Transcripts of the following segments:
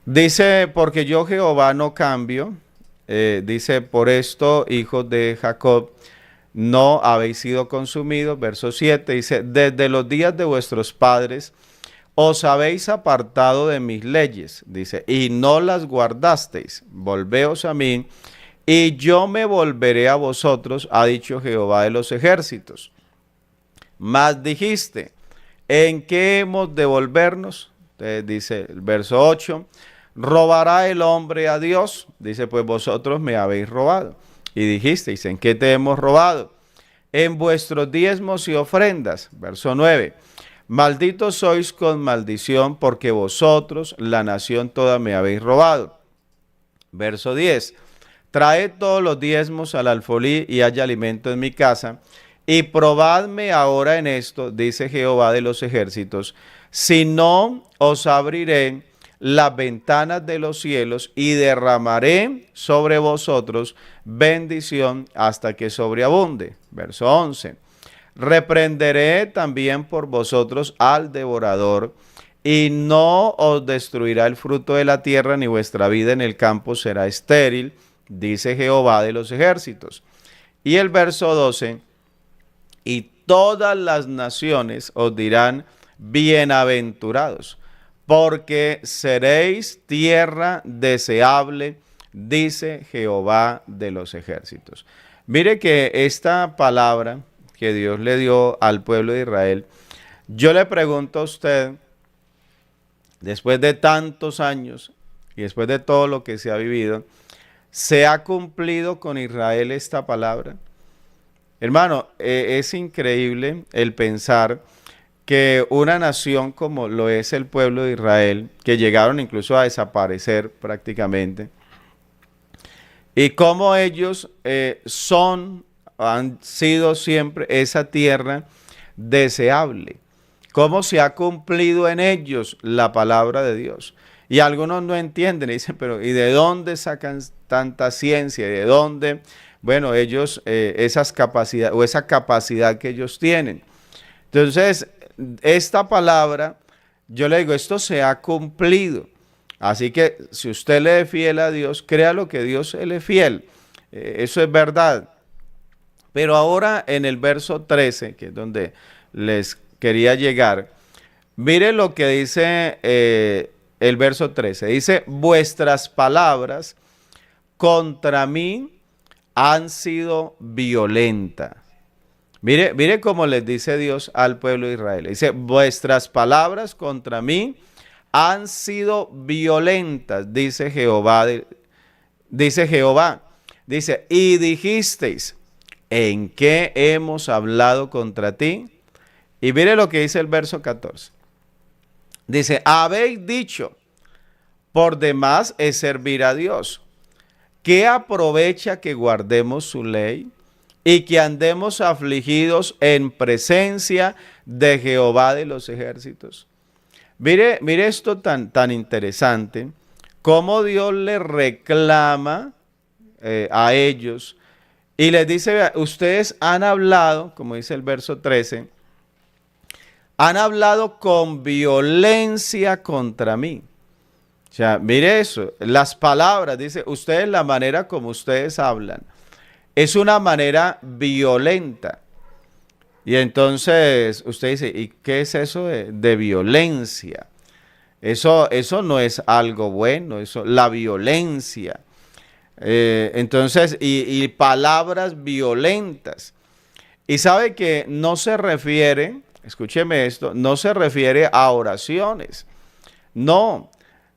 Dice, porque yo Jehová no cambio. Dice, por esto, hijos de Jacob, no habéis sido consumidos. Verso 7 dice, desde los días de vuestros padres os habéis apartado de mis leyes, dice, y no las guardasteis. Volveos a mí, y yo me volveré a vosotros, ha dicho Jehová de los ejércitos. Mas dijiste, ¿en qué hemos de volvernos? Entonces dice el verso 8, ¿robará el hombre a Dios? Dice, pues vosotros me habéis robado. Y dijisteis, ¿en qué te hemos robado? En vuestros diezmos y ofrendas. Verso 9, malditos sois con maldición, porque vosotros, la nación toda, me habéis robado. Verso 10, traed todos los diezmos al alfolí y haya alimento en mi casa, y probadme ahora en esto, dice Jehová de los ejércitos, si no os abriré las ventanas de los cielos y derramaré sobre vosotros bendición hasta que sobreabunde. Verso 11. Reprenderé también por vosotros al devorador, y no os destruirá el fruto de la tierra, ni vuestra vida en el campo será estéril, dice Jehová de los ejércitos. Y el verso 12, y todas las naciones os dirán, bienaventurados, porque seréis tierra deseable, dice Jehová de los ejércitos. Mire que esta palabra que Dios le dio al pueblo de Israel, yo le pregunto a usted, después de tantos años y después de todo lo que se ha vivido, ¿se ha cumplido con Israel esta palabra? Hermano, es increíble el pensar que una nación como lo es el pueblo de Israel, que llegaron incluso a desaparecer prácticamente, y cómo ellos han sido siempre esa tierra deseable, cómo se ha cumplido en ellos la palabra de Dios. Y algunos no entienden, y dicen, pero ¿y de dónde sacan tanta ciencia? ¿De dónde? Bueno, ellos, esas capacidades o esa capacidad que ellos tienen. Entonces, esta palabra, yo le digo, esto se ha cumplido. Así que si usted le es fiel a Dios, crea lo que Dios le es fiel. Eso es verdad. Pero ahora en el verso 13, que es donde les quería llegar, mire lo que dice el verso 13. Dice, vuestras palabras contra mí han sido violentas. Mire cómo les dice Dios al pueblo de Israel. Dice, vuestras palabras contra mí han sido violentas, dice Jehová. Dice Jehová. Dice, y dijisteis, ¿en qué hemos hablado contra ti? Y mire lo que dice el verso 14. Dice, habéis dicho, por demás es servir a Dios. ¿Qué aprovecha que guardemos su ley y que andemos afligidos en presencia de Jehová de los ejércitos? Mire esto tan interesante, cómo Dios le reclama a ellos y les dice, vea, ustedes han hablado, como dice el verso 13, han hablado con violencia contra mí. O sea, mire eso, las palabras, dice, ustedes, la manera como ustedes hablan, es una manera violenta. Y entonces usted dice, ¿y qué es eso de violencia? Eso no es algo bueno, eso, la violencia. Entonces, y palabras violentas. Y sabe que no se refiere, escúcheme esto, no se refiere a oraciones. No,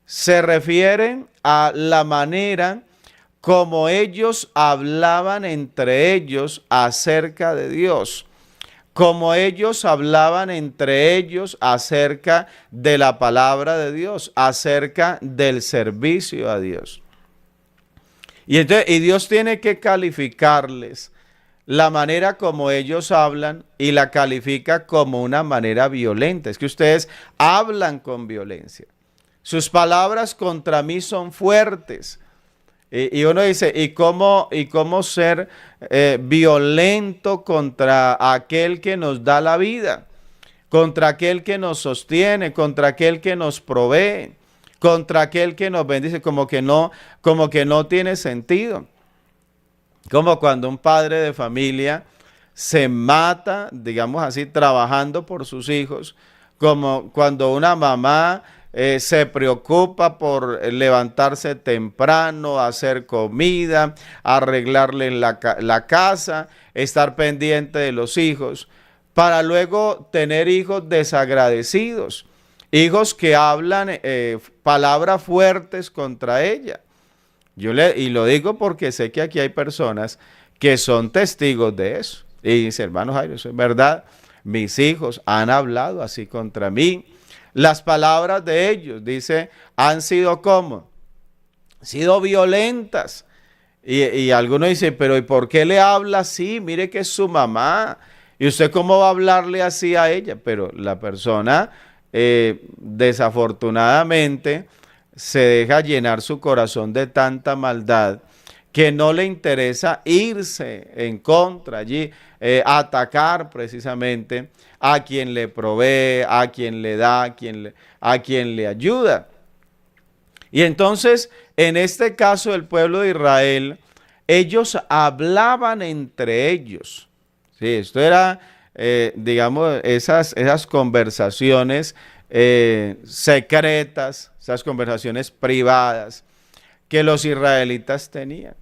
se refiere a la manera como ellos hablaban entre ellos acerca de Dios, como ellos hablaban entre ellos acerca de la palabra de Dios, acerca del servicio a Dios. Y Dios tiene que calificarles la manera como ellos hablan y la califica como una manera violenta. Es que ustedes hablan con violencia. Sus palabras contra mí son fuertes. Y uno dice, ¿y cómo ser violento contra aquel que nos da la vida? Contra aquel que nos sostiene, contra aquel que nos provee, contra aquel que nos bendice, como que no tiene sentido. Como cuando un padre de familia se mata, digamos así, trabajando por sus hijos, como cuando una mamá se preocupa por levantarse temprano, hacer comida, arreglarle la casa, estar pendiente de los hijos, para luego tener hijos desagradecidos, hijos que hablan palabras fuertes contra ella. Y lo digo porque sé que aquí hay personas que son testigos de eso. Y dice, hermano Jairo, eso es verdad. Mis hijos han hablado así contra mí. Las palabras de ellos, dice, han sido ¿cómo? Sido violentas. Y algunos dicen, pero ¿y por qué le habla así? Mire que es su mamá. ¿Y usted cómo va a hablarle así a ella? Pero la persona, desafortunadamente, se deja llenar su corazón de tanta maldad que no le interesa irse en contra allí, atacar precisamente a quien le provee, a quien le da, a quien le ayuda. Y entonces, en este caso del pueblo de Israel, ellos hablaban entre ellos. Sí, esto era, digamos, esas conversaciones secretas, esas conversaciones privadas que los israelitas tenían.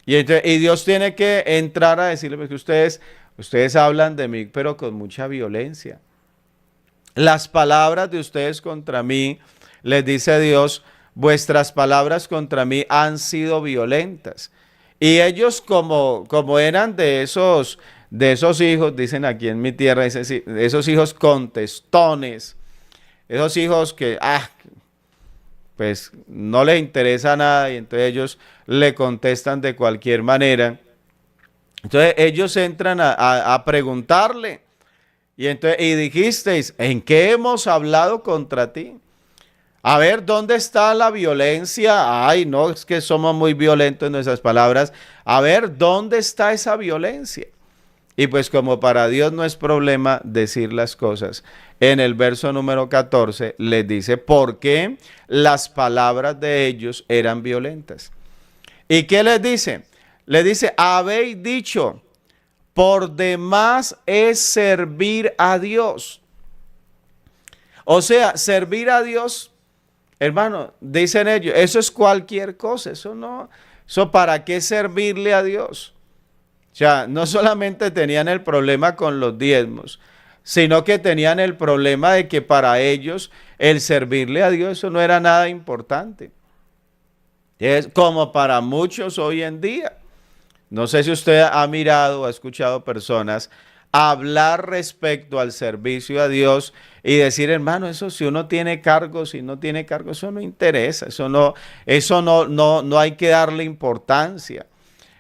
Y Dios tiene que entrar a decirles, porque ustedes hablan de mí, pero con mucha violencia. Las palabras de ustedes contra mí, les dice Dios, vuestras palabras contra mí han sido violentas. Y ellos como eran de esos hijos, dicen aquí en mi tierra, esos hijos contestones, esos hijos que, pues no les interesa nada y entonces ellos le contestan de cualquier manera. Entonces ellos entran a preguntarle y dijisteis, ¿en qué hemos hablado contra ti? A ver, ¿dónde está la violencia? Ay, no, es que somos muy violentos en nuestras palabras. A ver, ¿dónde está esa violencia? Y pues como para Dios no es problema decir las cosas, en el verso número 14 les dice por qué las palabras de ellos eran violentas. ¿Y qué les dice? Les dice, habéis dicho, por demás es servir a Dios. O sea, servir a Dios, hermano, dicen ellos, eso es cualquier cosa, eso para qué servirle a Dios. O sea, no solamente tenían el problema con los diezmos, sino que tenían el problema de que para ellos el servirle a Dios eso no era nada importante. Es como para muchos hoy en día. No sé si usted ha mirado o ha escuchado personas hablar respecto al servicio a Dios y decir, hermano, eso si uno tiene cargo, si no tiene cargo, eso no interesa, eso no hay que darle importancia.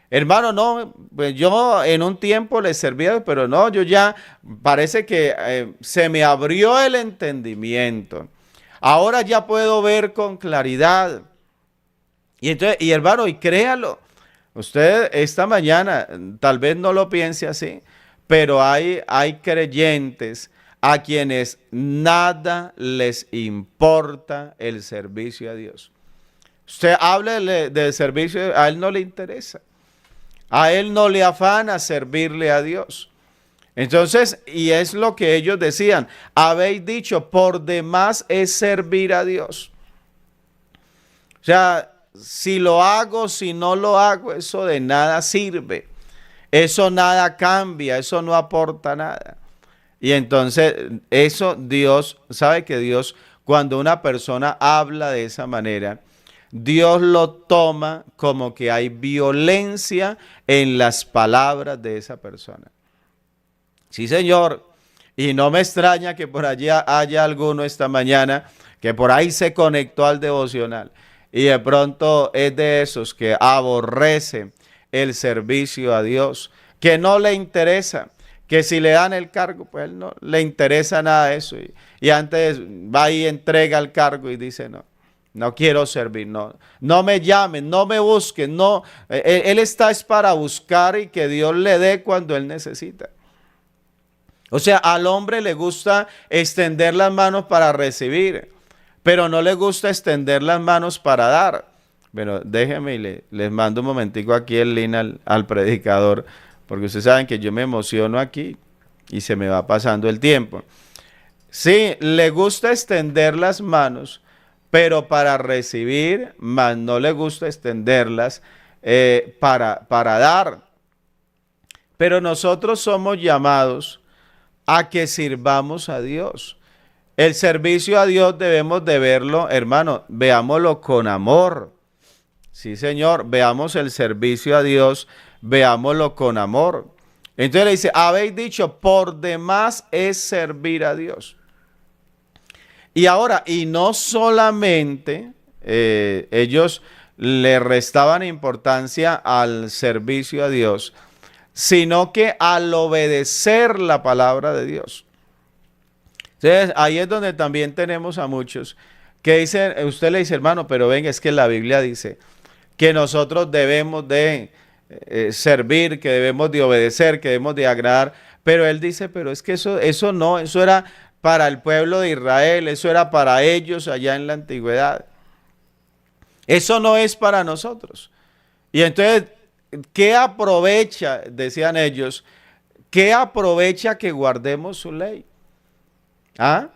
Hermano, no, pues yo en un tiempo le servía, pero no, yo ya parece que se me abrió el entendimiento. Ahora ya puedo ver con claridad. Y entonces, y hermano, y créalo, usted esta mañana tal vez no lo piense así, pero hay creyentes a quienes nada les importa el servicio a Dios. Usted hable del servicio, a él no le interesa. A él no le afana servirle a Dios. Entonces, y es lo que ellos decían, habéis dicho, por demás es servir a Dios. O sea, si lo hago, si no lo hago, eso de nada sirve. Eso nada cambia, eso no aporta nada. Y entonces, eso Dios, sabe que Dios, cuando una persona habla de esa manera, Dios lo toma como que hay violencia en las palabras de esa persona. Sí, Señor. Y no me extraña que por allá haya alguno esta mañana que por ahí se conectó al devocional y de pronto es de esos que aborrece el servicio a Dios, que no le interesa, que si le dan el cargo, pues no le interesa nada de eso. Y antes va y entrega el cargo y dice no quiero servir, no me llamen, no me busquen, no. Él está es para buscar y que Dios le dé cuando él necesita. O sea, al hombre le gusta extender las manos para recibir, pero no le gusta extender las manos para dar. Bueno, déjenme y les mando un momentico aquí el link al predicador, porque ustedes saben que yo me emociono aquí y se me va pasando el tiempo. Sí, le gusta extender las manos, pero para recibir, más no le gusta extenderlas para dar. Pero nosotros somos llamados a que sirvamos a Dios. El servicio a Dios debemos de verlo, hermano, veámoslo con amor. Sí, Señor, veamos el servicio a Dios, veámoslo con amor. Entonces le dice, habéis dicho, por demás es servir a Dios. Y ahora, y no solamente ellos le restaban importancia al servicio a Dios, sino que al obedecer la palabra de Dios. Entonces, ahí es donde también tenemos a muchos que dicen, usted le dice, hermano, pero venga, es que la Biblia dice que nosotros debemos de servir, que debemos de obedecer, que debemos de agradar, pero él dice, pero es que eso no, eso era para el pueblo de Israel, eso era para ellos allá en la antigüedad. Eso no es para nosotros. Y entonces, ¿qué aprovecha, decían ellos, qué aprovecha que guardemos su ley? ¿Ah?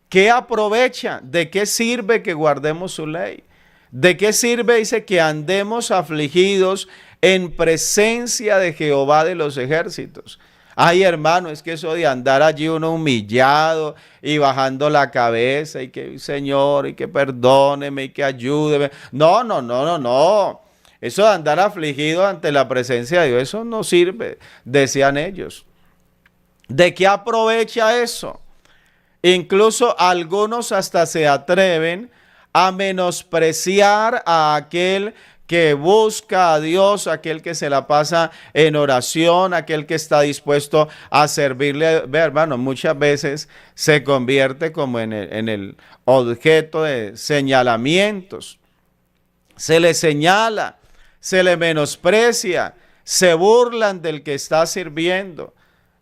¿Qué aprovecha? ¿De qué sirve que guardemos su ley? ¿De qué sirve, dice, que andemos afligidos en presencia de Jehová de los ejércitos? Ay, hermano, es que eso de andar allí uno humillado y bajando la cabeza y que, Señor, y que perdóneme y que ayúdeme. No, no, no, no, no. Eso de andar afligido ante la presencia de Dios, eso no sirve, decían ellos. ¿De qué aprovecha eso? Incluso algunos hasta se atreven a menospreciar a aquel que busca a Dios, aquel que se la pasa en oración, aquel que está dispuesto a servirle. Ve, hermano, muchas veces se convierte como en el objeto de señalamientos. Se le señala, se le menosprecia, se burlan del que está sirviendo.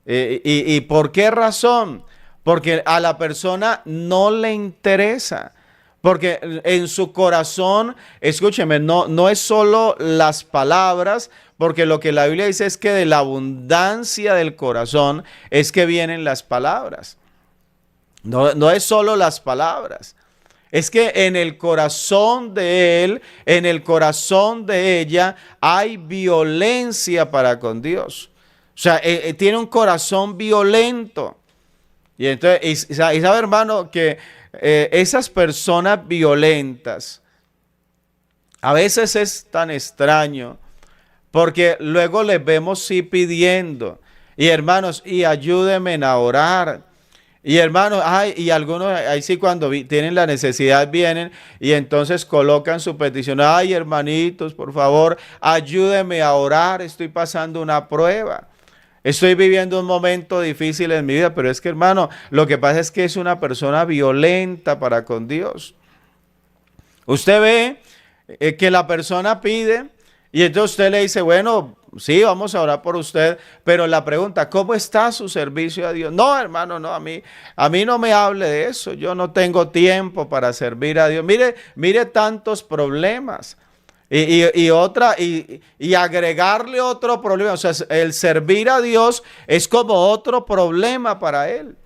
¿Y por qué razón? Porque a la persona no le interesa. Porque en su corazón, escúcheme, no es solo las palabras, porque lo que la Biblia dice es que de la abundancia del corazón es que vienen las palabras. No es solo las palabras. Es que en el corazón de él, en el corazón de ella, hay violencia para con Dios. O sea, tiene un corazón violento. Y entonces, y sabe, hermano, que esas personas violentas, a veces es tan extraño, porque luego les vemos sí pidiendo, y hermanos, y ayúdenme a orar, y hermanos, ay, y algunos ahí sí cuando tienen la necesidad vienen y entonces colocan su petición, ay hermanitos, por favor, ayúdenme a orar, estoy pasando una prueba. Estoy viviendo un momento difícil en mi vida, pero es que, hermano, lo que pasa es que es una persona violenta para con Dios. Usted ve que la persona pide y entonces usted le dice, bueno, sí, vamos a orar por usted, pero la pregunta, ¿cómo está su servicio a Dios? No, hermano, no, a mí no me hable de eso, yo no tengo tiempo para servir a Dios. Mire tantos problemas. Y agregarle otro problema, o sea, el servir a Dios es como otro problema para él.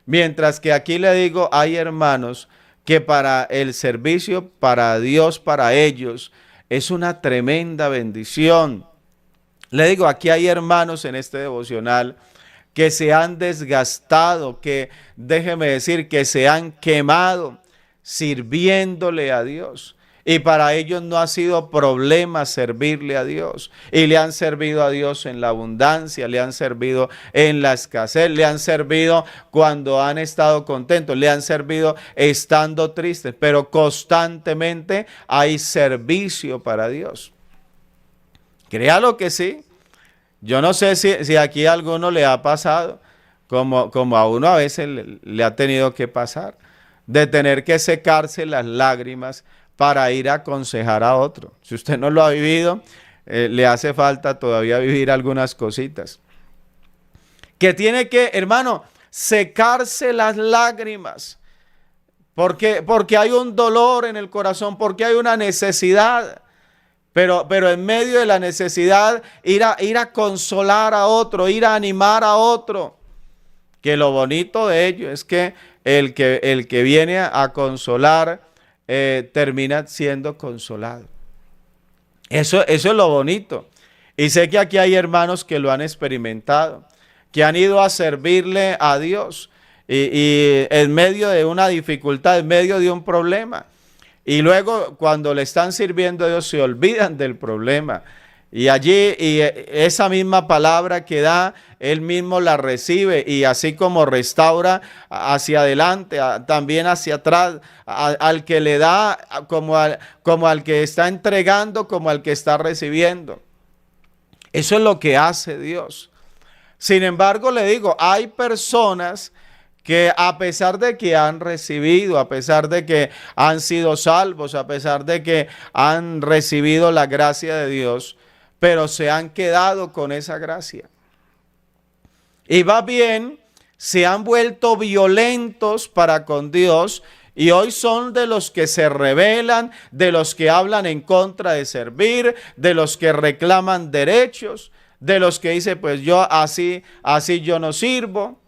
Mientras que aquí le digo, hay hermanos que para el servicio, para Dios, para ellos, es una tremenda bendición. Le digo, aquí hay hermanos en este devocional que se han desgastado, que déjeme decir, que se han quemado sirviéndole a Dios. Y para ellos no ha sido problema servirle a Dios. Y le han servido a Dios en la abundancia, le han servido en la escasez, le han servido cuando han estado contentos, le han servido estando tristes, pero constantemente hay servicio para Dios. Créalo que sí. Yo no sé si aquí a alguno le ha pasado, como a uno a veces le ha tenido que pasar, de tener que secarse las lágrimas para ir a aconsejar a otro. Si usted no lo ha vivido, le hace falta todavía vivir algunas cositas. Que tiene que, hermano, secarse las lágrimas Porque hay un dolor en el corazón, porque hay una necesidad. Pero en medio de la necesidad, ir a consolar a otro, ir a animar a otro. Que lo bonito de ello es que el que viene a consolar termina siendo consolado. Eso es lo bonito. Y sé que aquí hay hermanos que lo han experimentado, que han ido a servirle a Dios y en medio de una dificultad, en medio de un problema. Y luego cuando le están sirviendo a Dios se olvidan del problema. Y allí esa misma palabra que da, Él mismo la recibe y así como restaura hacia adelante, también hacia atrás, al que le da, como al que está entregando, como al que está recibiendo. Eso es lo que hace Dios. Sin embargo, le digo, hay personas que a pesar de que han recibido, a pesar de que han sido salvos, a pesar de que han recibido la gracia de Dios, pero se han quedado con esa gracia. Y va bien, se han vuelto violentos para con Dios y hoy son de los que se rebelan, de los que hablan en contra de servir, de los que reclaman derechos, de los que dicen, pues yo así yo no sirvo.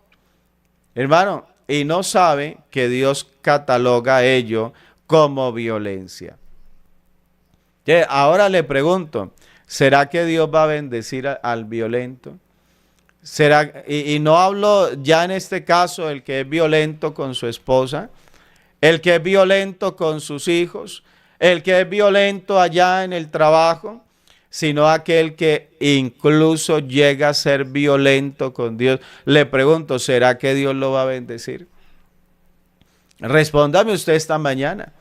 Hermano, y no sabe que Dios cataloga ello como violencia. Ahora le pregunto, ¿será que Dios va a bendecir al violento? ¿Será? Y no hablo ya en este caso el que es violento con su esposa, el que es violento con sus hijos, el que es violento allá en el trabajo, sino aquel que incluso llega a ser violento con Dios. Le pregunto, ¿será que Dios lo va a bendecir? Respóndame usted esta mañana.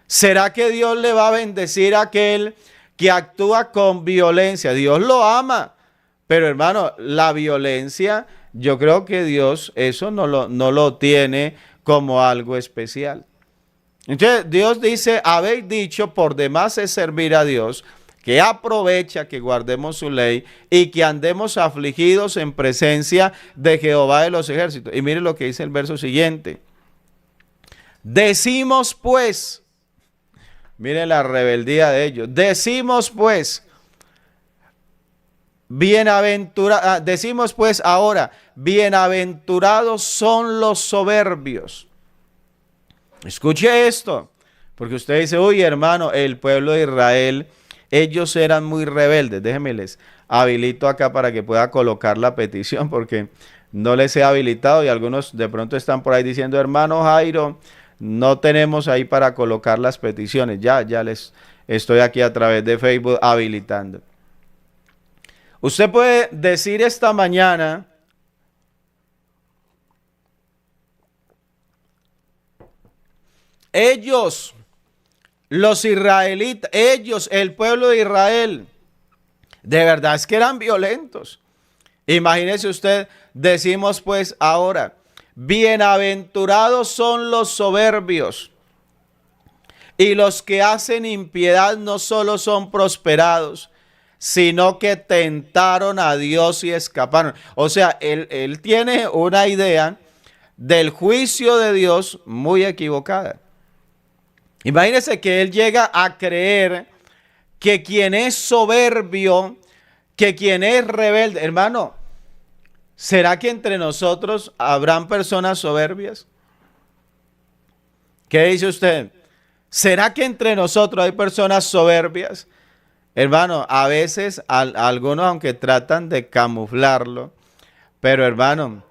¿Será que Dios le va a bendecir a aquel que actúa con violencia? Dios lo ama, pero hermano, la violencia, yo creo que Dios eso no lo tiene como algo especial. Entonces Dios dice, habéis dicho, por demás es servir a Dios, que aprovecha que guardemos su ley y que andemos afligidos en presencia de Jehová de los ejércitos. Y mire lo que dice el verso siguiente. Decimos pues, mire la rebeldía de ellos, decimos pues ahora, bienaventurados son los soberbios. Escuche esto, porque usted dice, uy hermano, el pueblo de Israel, ellos eran muy rebeldes. Déjenme les habilito acá para que pueda colocar la petición, porque no les he habilitado y algunos de pronto están por ahí diciendo, hermano Jairo, no tenemos ahí para colocar las peticiones. Ya les estoy aquí a través de Facebook habilitando. Usted puede decir esta mañana, ellos, los israelitas, ellos, el pueblo de Israel, de verdad es que eran violentos. Imagínese usted, decimos pues ahora, bienaventurados son los soberbios y los que hacen impiedad no solo son prosperados, sino que tentaron a Dios y escaparon. O sea, él tiene una idea del juicio de Dios muy equivocada. Imagínese que él llega a creer que quien es soberbio, que quien es rebelde, hermano, ¿será que entre nosotros habrán personas soberbias? ¿Qué dice usted? ¿Será que entre nosotros hay personas soberbias? Hermano, a veces algunos aunque tratan de camuflarlo, pero hermano,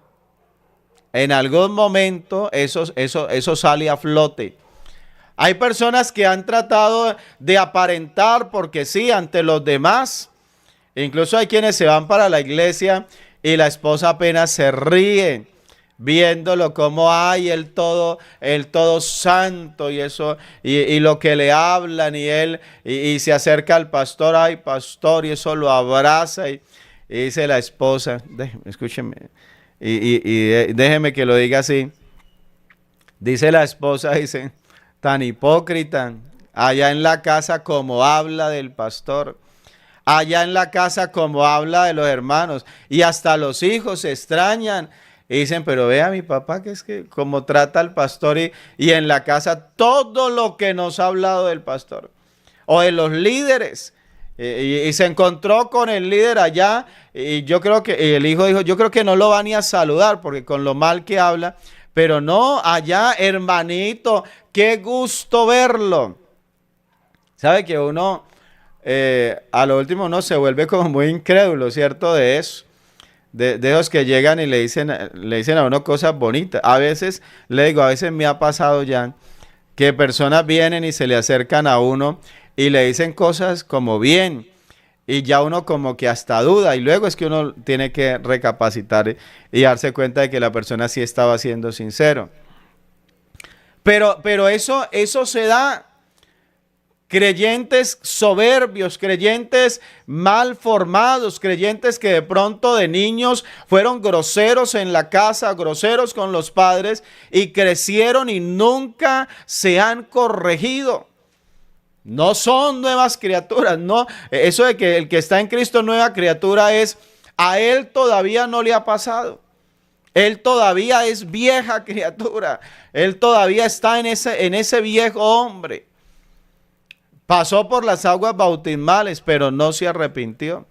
en algún momento eso sale a flote. Hay personas que han tratado de aparentar porque sí, ante los demás. Incluso hay quienes se van para la iglesia y la esposa apenas se ríe viéndolo como hay el todo santo y eso y lo que le hablan y se acerca al pastor, ay pastor, y eso lo abraza y dice la esposa, escúcheme y déjeme que lo diga así, dice la esposa, dice, tan hipócrita, allá en la casa como habla del pastor, allá en la casa como habla de los hermanos, y hasta los hijos se extrañan Y dicen, pero vea mi papá que es que como trata al pastor y en la casa todo lo que nos ha hablado del pastor o de los líderes. Y se encontró con el líder allá y yo creo que y el hijo dijo, yo creo que no lo va ni a saludar porque con lo mal que habla, pero no, allá hermanito, qué gusto verlo. Sabe que uno, a lo último uno se vuelve como muy incrédulo, ¿cierto? De eso. De esos que llegan y le dicen a uno cosas bonitas. A veces, le digo, a veces me ha pasado ya que personas vienen y se le acercan a uno y le dicen cosas como bien. Y ya uno como que hasta duda. Y luego es que uno tiene que recapacitar y darse cuenta de que la persona sí estaba siendo sincero. Pero eso se da. Creyentes soberbios, creyentes mal formados, creyentes que de pronto de niños fueron groseros en la casa, groseros con los padres y crecieron y nunca se han corregido. No son nuevas criaturas, no. Eso de que el que está en Cristo nueva criatura es, a él todavía no le ha pasado. Él todavía es vieja criatura. Él todavía está en ese viejo hombre. Pasó por las aguas bautismales, pero no se arrepintió.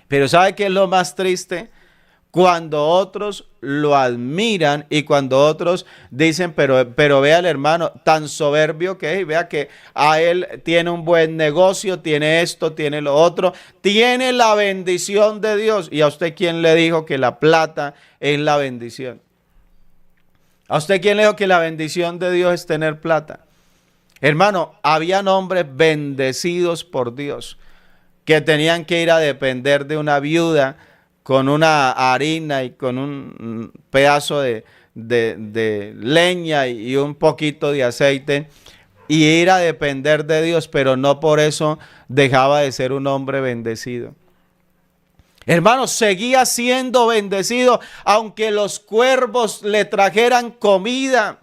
Pero ¿sabe qué es lo más triste? Cuando otros lo admiran y cuando otros dicen, pero vea al hermano tan soberbio que es, y vea que a él tiene un buen negocio, tiene esto, tiene lo otro, tiene la bendición de Dios. ¿Y a usted quién le dijo que la plata es la bendición? ¿A usted quién le dijo que la bendición de Dios es tener plata? Hermano, habían hombres bendecidos por Dios que tenían que ir a depender de una viuda con una harina y con un pedazo de leña y un poquito de aceite y ir a depender de Dios, pero no por eso dejaba de ser un hombre bendecido. Hermano, seguía siendo bendecido aunque los cuervos le trajeran comida.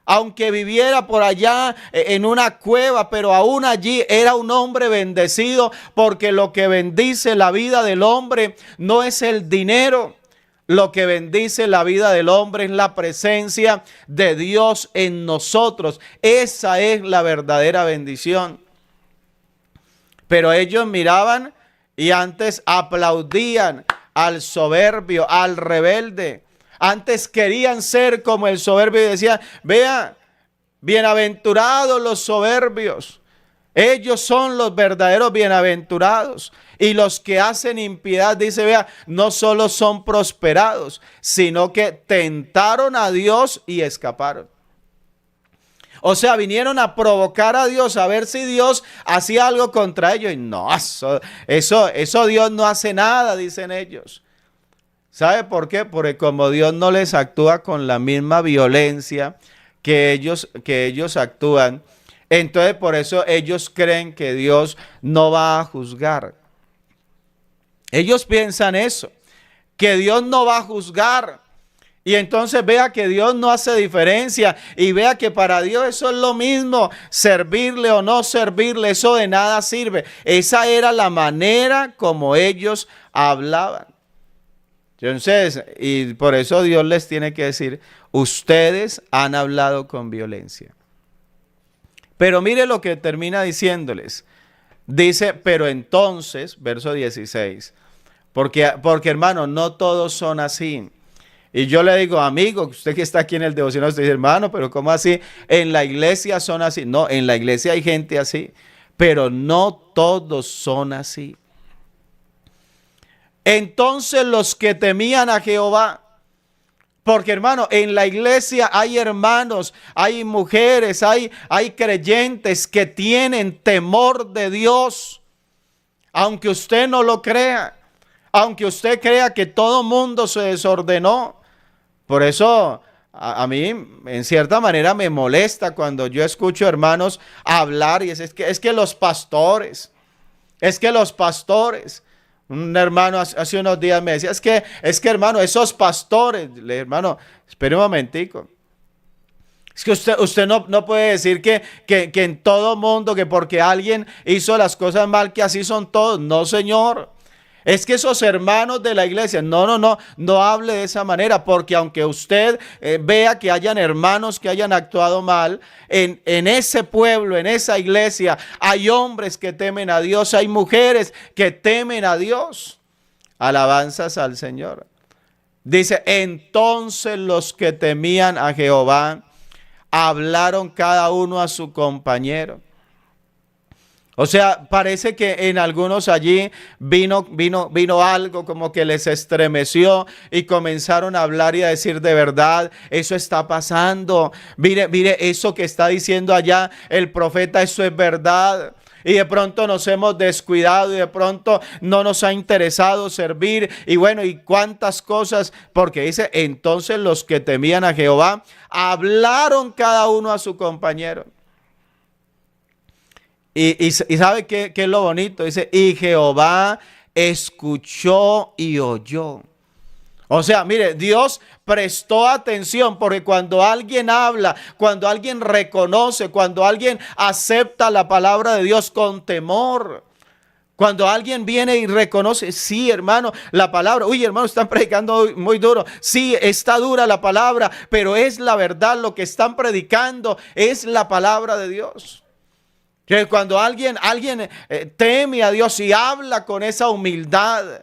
Aunque viviera por allá en una cueva, pero aún allí era un hombre bendecido, porque lo que bendice la vida del hombre no es el dinero. Lo que bendice la vida del hombre es la presencia de Dios en nosotros. Esa es la verdadera bendición. Pero ellos miraban y antes aplaudían al soberbio, al rebelde. Antes querían ser como el soberbio y decían, vea, bienaventurados los soberbios. Ellos son los verdaderos bienaventurados. Y los que hacen impiedad, dice, vea, no solo son prosperados, sino que tentaron a Dios y escaparon. O sea, vinieron a provocar a Dios, a ver si Dios hacía algo contra ellos. Y no, eso Dios no hace nada, dicen ellos. ¿Sabe por qué? Porque como Dios no les actúa con la misma violencia que ellos actúan, entonces por eso ellos creen que Dios no va a juzgar. Ellos piensan eso, que Dios no va a juzgar. Y entonces vea que Dios no hace diferencia y vea que para Dios eso es lo mismo, servirle o no servirle, eso de nada sirve. Esa era la manera como ellos hablaban. Entonces, y por eso Dios les tiene que decir, ustedes han hablado con violencia. Pero mire lo que termina diciéndoles. Dice, pero entonces, verso 16, porque hermano, no todos son así. Y yo le digo, amigo, usted que está aquí en el devocional, usted dice, hermano, pero ¿cómo así? En la iglesia son así. No, en la iglesia hay gente así, pero no todos son así. Entonces los que temían a Jehová, porque hermano, en la iglesia hay hermanos, hay mujeres, hay creyentes que tienen temor de Dios, aunque usted no lo crea, aunque usted crea que todo mundo se desordenó. Por eso a mí en cierta manera me molesta cuando yo escucho hermanos hablar y es que los pastores, un hermano hace unos días me decía, es que hermano, esos pastores, hermano, espere un momentico. Es que usted no puede decir que en todo mundo, que porque alguien hizo las cosas mal, que así son todos. No, señor. Es que esos hermanos de la iglesia, no hable de esa manera, porque aunque usted vea que hayan hermanos que hayan actuado mal, en ese pueblo, en esa iglesia, hay hombres que temen a Dios, hay mujeres que temen a Dios. Alabanzas al Señor. Dice, entonces los que temían a Jehová hablaron cada uno a su compañero. O sea, parece que en algunos allí vino algo como que les estremeció y comenzaron a hablar y a decir, de verdad, eso está pasando. Mire, eso que está diciendo allá el profeta, eso es verdad. Y de pronto nos hemos descuidado y de pronto no nos ha interesado servir. Y bueno, y cuántas cosas, porque dice, entonces los que temían a Jehová hablaron cada uno a su compañero. Y ¿sabe qué es lo bonito? Dice, y Jehová escuchó y oyó. O sea, mire, Dios prestó atención, porque cuando alguien habla, cuando alguien reconoce, cuando alguien acepta la palabra de Dios con temor, cuando alguien viene y reconoce, sí, hermano, la palabra, uy, hermano, están predicando muy duro. Sí, está dura la palabra, pero es la verdad, lo que están predicando es la palabra de Dios. Que cuando alguien teme a Dios y habla con esa humildad,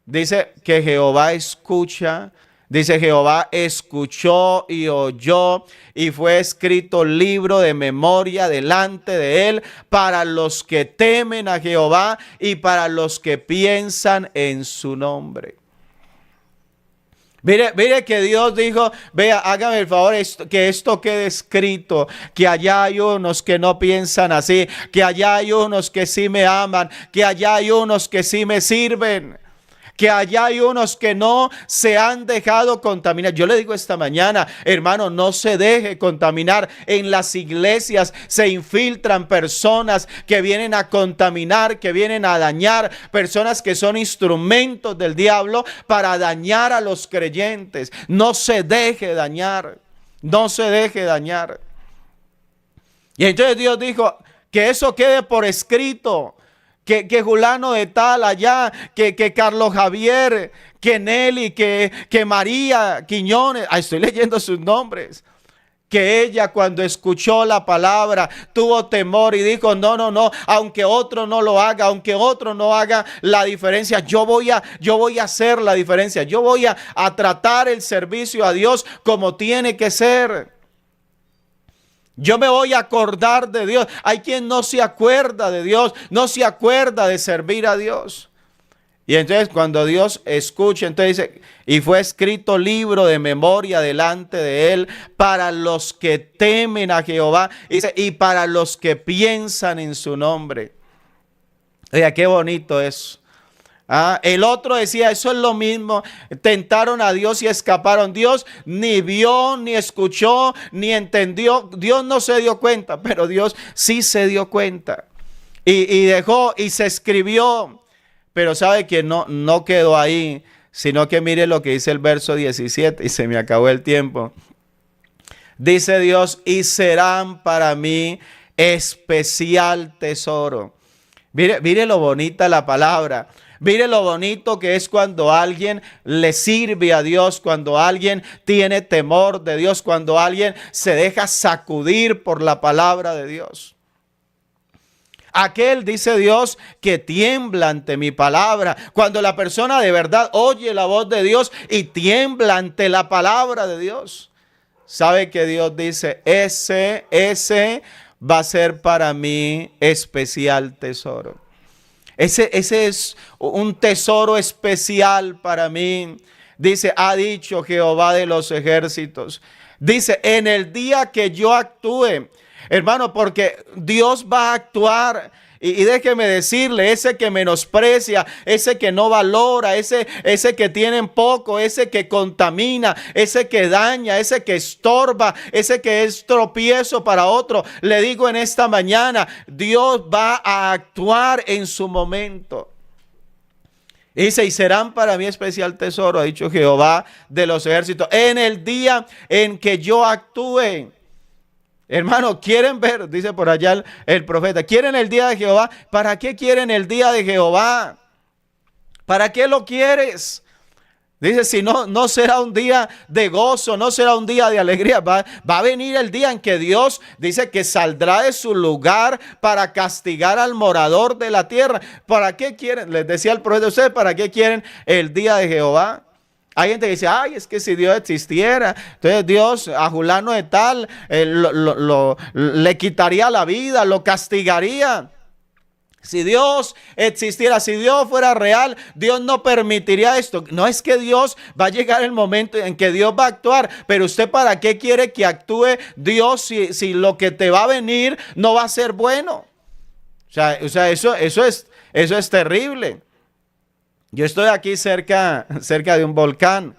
dice que Jehová escucha, dice Jehová escuchó y oyó, y fue escrito libro de memoria delante de él para los que temen a Jehová y para los que piensan en su nombre. Mire que Dios dijo, vea, hágame el favor que esto quede escrito, que allá hay unos que no piensan así, que allá hay unos que sí me aman, que allá hay unos que sí me sirven, que allá hay unos que no se han dejado contaminar. Yo le digo esta mañana, hermano, no se deje contaminar. En las iglesias se infiltran personas que vienen a contaminar, que vienen a dañar, personas que son instrumentos del diablo para dañar a los creyentes. No se deje dañar, no se deje dañar. Y entonces Dios dijo que eso quede por escrito. Que Julano de tal allá, que Carlos Javier, que Nelly, que María Quiñones, estoy leyendo sus nombres, que ella cuando escuchó la palabra tuvo temor y dijo, no, aunque otro no lo haga, aunque otro no haga la diferencia, yo voy a hacer la diferencia, yo voy a tratar el servicio a Dios como tiene que ser. Yo me voy a acordar de Dios. Hay quien no se acuerda de Dios, no se acuerda de servir a Dios. Y entonces cuando Dios escucha, entonces dice, y fue escrito libro de memoria delante de él para los que temen a Jehová, dice, y para los que piensan en su nombre. Oiga, qué bonito es. El otro decía, eso es lo mismo, tentaron a Dios y escaparon. Dios ni vio, ni escuchó, ni entendió. Dios no se dio cuenta, pero Dios sí se dio cuenta. Y dejó y se escribió. Pero sabe que no quedó ahí, sino que mire lo que dice el verso 17 y se me acabó el tiempo. Dice Dios, y serán para mí especial tesoro. Mire lo bonita la palabra. Mire lo bonito que es cuando alguien le sirve a Dios, cuando alguien tiene temor de Dios, cuando alguien se deja sacudir por la palabra de Dios. Aquel, dice Dios, que tiembla ante mi palabra. Cuando la persona de verdad oye la voz de Dios y tiembla ante la palabra de Dios, sabe que Dios dice, ese va a ser para mí especial tesoro. Ese es un tesoro especial para mí. Dice, ha dicho Jehová de los ejércitos. Dice, en el día que yo actúe, hermano, porque Dios va a actuar. Y déjeme decirle, ese que menosprecia, ese que no valora, ese que tiene poco, ese que contamina, ese que daña, ese que estorba, ese que es tropiezo para otro, le digo en esta mañana, Dios va a actuar en su momento. Dice, y serán para mí especial tesoro, ha dicho Jehová de los ejércitos, en el día en que yo actúe. Hermano, ¿quieren ver? Dice por allá el profeta. ¿Quieren el día de Jehová? ¿Para qué quieren el día de Jehová? ¿Para qué lo quieres? Dice, si no, no será un día de gozo, no será un día de alegría. Va a venir el día en que Dios dice que saldrá de su lugar para castigar al morador de la tierra. ¿Para qué quieren? Les decía el profeta, ¿ustedes para qué quieren el día de Jehová? Hay gente que dice, ay, es que si Dios existiera, entonces Dios a fulano de tal le quitaría la vida, lo castigaría. Si Dios existiera, si Dios fuera real, Dios no permitiría esto. No es que Dios va a llegar el momento en que Dios va a actuar, pero usted ¿para qué quiere que actúe Dios si lo que te va a venir no va a ser bueno? O sea, eso es terrible. Yo estoy aquí cerca de un volcán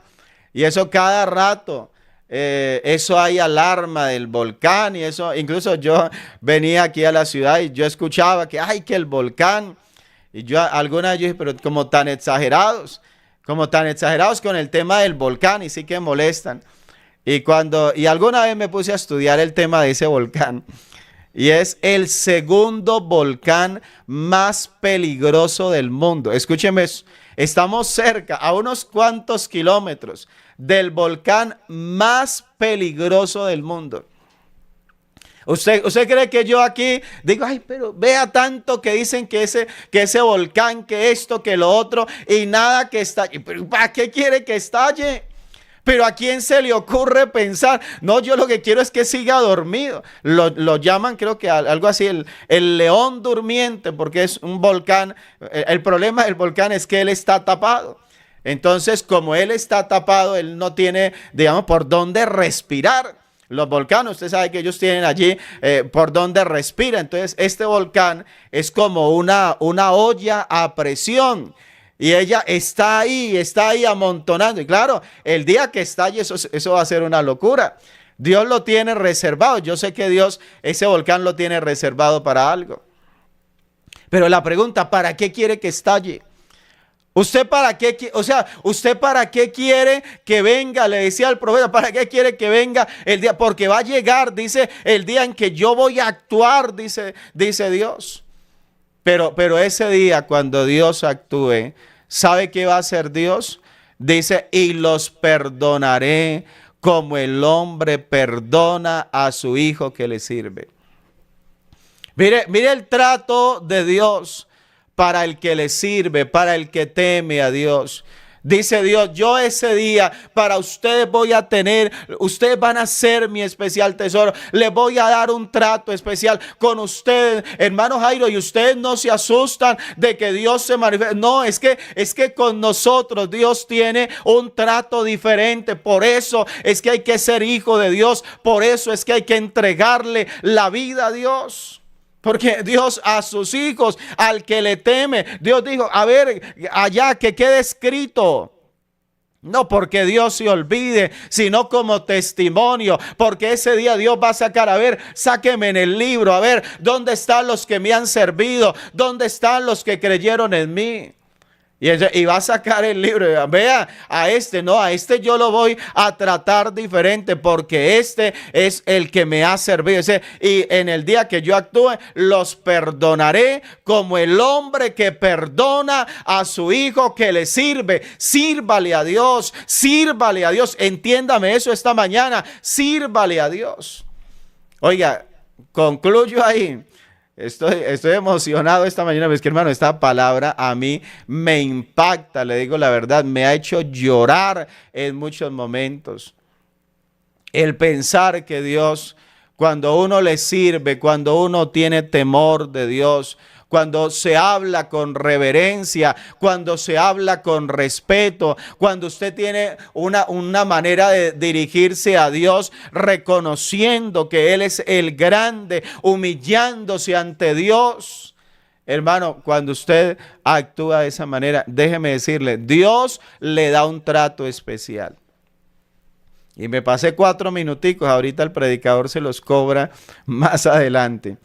y eso cada rato. Eso hay alarma del volcán y eso, incluso yo venía aquí a la ciudad y yo escuchaba que ay, que el volcán, y yo alguna vez dije, pero como tan exagerados con el tema del volcán y sí que molestan. Y alguna vez me puse a estudiar el tema de ese volcán y es el segundo volcán más peligroso del mundo. Escúcheme eso. Estamos cerca, a unos cuantos kilómetros del volcán más peligroso del mundo. ¿Usted cree que yo aquí digo, ay, pero vea tanto que dicen que ese volcán, que esto, que lo otro, y nada que estalle? ¿Pero para qué quiere que estalle? Pero ¿a quién se le ocurre pensar? No, yo lo que quiero es que siga dormido. Lo llaman, creo que algo así, el león durmiente, porque es un volcán. El problema del volcán es que él está tapado. Entonces, como él está tapado, él no tiene, digamos, por dónde respirar. Los volcanes, usted sabe que ellos tienen allí por dónde respira. Entonces, este volcán es como una olla a presión. Y ella está ahí amontonando. Y claro, el día que estalle, eso va a ser una locura. Dios lo tiene reservado. Yo sé que Dios, ese volcán lo tiene reservado para algo. Pero la pregunta, ¿para qué quiere que estalle? ¿Usted para qué? O sea, ¿usted para qué quiere que venga? Le decía al profeta, ¿para qué quiere que venga el día? Porque va a llegar, dice, el día en que yo voy a actuar, dice Dios. Pero ese día, cuando Dios actúe, ¿sabe qué va a hacer Dios? Dice, y los perdonaré como el hombre perdona a su hijo que le sirve. Mire el trato de Dios para el que le sirve, para el que teme a Dios. Dice Dios, yo ese día para ustedes voy a tener, ustedes van a ser mi especial tesoro. Les voy a dar un trato especial con ustedes, hermano Jairo, y ustedes no se asustan de que Dios se manifieste. No, es que con nosotros Dios tiene un trato diferente. Por eso es que hay que ser hijo de Dios. Por eso es que hay que entregarle la vida a Dios. Porque Dios a sus hijos, al que le teme, Dios dijo, a ver, allá que quede escrito. No porque Dios se olvide, sino como testimonio. Porque ese día Dios va a sacar, a ver, sáqueme en el libro, a ver, ¿dónde están los que me han servido? ¿Dónde están los que creyeron en mí? Y va a sacar el libro. Vea, a este yo lo voy a tratar diferente porque este es el que me ha servido. Y en el día que yo actúe, los perdonaré como el hombre que perdona a su hijo que le sirve. Sírvale a Dios, sírvale a Dios. Entiéndame eso esta mañana, sírvale a Dios. Oiga, concluyo ahí. Estoy emocionado esta mañana, porque hermano, esta palabra a mí me impacta, le digo la verdad, me ha hecho llorar en muchos momentos. El pensar que Dios, cuando uno le sirve, cuando uno tiene temor de Dios, cuando se habla con reverencia, cuando se habla con respeto, cuando usted tiene una manera de dirigirse a Dios, reconociendo que Él es el grande, humillándose ante Dios. Hermano, cuando usted actúa de esa manera, déjeme decirle, Dios le da un trato especial. Y me pasé 4 minuticos, ahorita el predicador se los cobra más adelante.